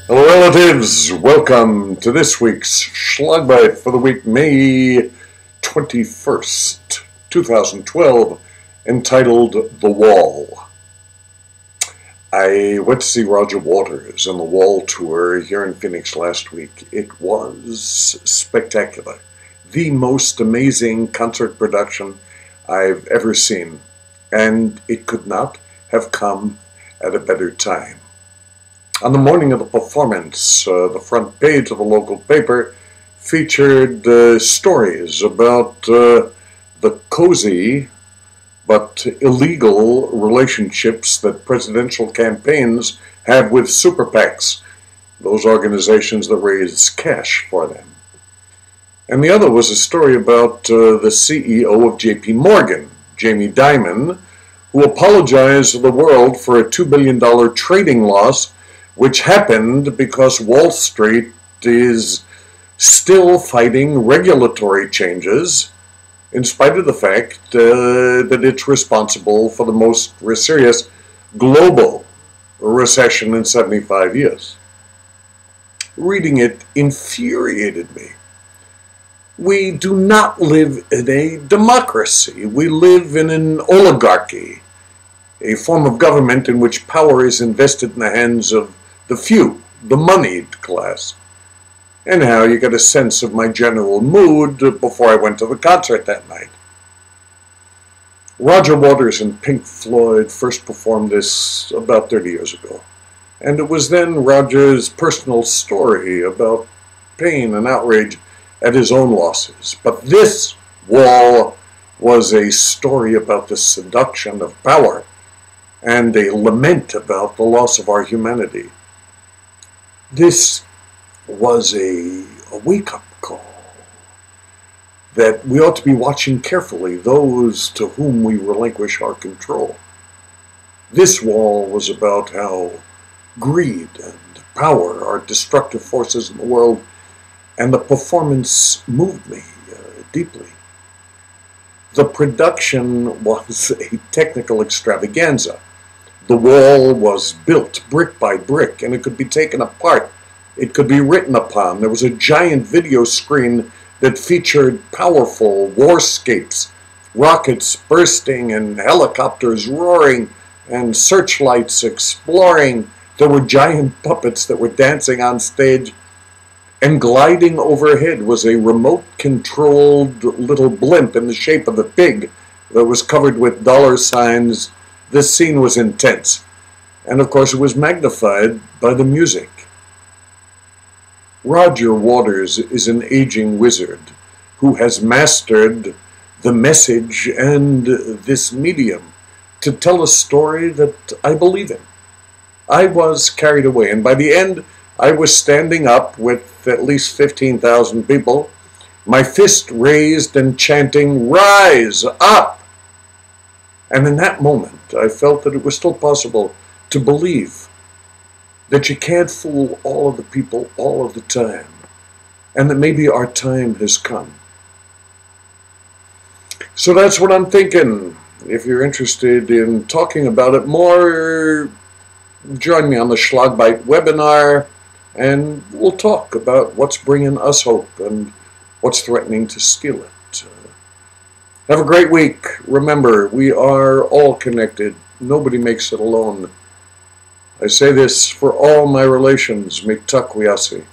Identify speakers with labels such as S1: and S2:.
S1: Hello relatives, welcome to this week's Schlagbite for the week May 21st, 2012, entitled The Wall. I went to see Roger Waters on the Wall tour here in Phoenix last week. It was spectacular. The most amazing concert production I've ever seen, and it could not have come at a better time. On the morning of the performance, the front page of the local paper featured stories about the cozy but illegal relationships that presidential campaigns have with super PACs, those organizations that raise cash for them. And the other was a story about the CEO of JP Morgan, Jamie Dimon, who apologized to the world for a $2 billion trading loss, which happened because Wall Street is still fighting regulatory changes, in spite of the fact that it's responsible for the most serious global recession in 75 years. Reading it infuriated me. We do not live in a democracy. We live in an oligarchy, a form of government in which power is invested in the hands of the few, the moneyed class. Anyhow, you get a sense of my general mood before I went to the concert that night. Roger Waters and Pink Floyd first performed this about 30 years ago, and it was then Roger's personal story about pain and outrage at his own losses. But this Wall was a story about the seduction of power and a lament about the loss of our humanity. This was a wake-up call that we ought to be watching carefully those to whom we relinquish our control. This Wall was about how greed and power are destructive forces in the world, and the performance moved me deeply. The production was a technical extravaganza. The Wall was built brick by brick, and it could be taken apart. It could be written upon. There was a giant video screen that featured powerful warscapes, rockets bursting and helicopters roaring and searchlights exploring. There were giant puppets that were dancing on stage, and gliding overhead was a remote-controlled little blimp in the shape of a pig that was covered with dollar signs. This scene was intense, and of course it was magnified by the music. Roger Waters is an aging wizard who has mastered the message and this medium to tell a story that I believe in. I was carried away, and by the end I was standing up with at least 15,000 people, my fist raised and chanting, "Rise up!" And in that moment, I felt that it was still possible to believe that you can't fool all of the people all of the time, and that maybe our time has come. So that's what I'm thinking. If you're interested in talking about it more, join me on the Schlagbite webinar, and we'll talk about what's bringing us hope and what's threatening to steal it. Have a great week. Remember, we are all connected. Nobody makes it alone. I say this for all my relations, Miktakwiyasi.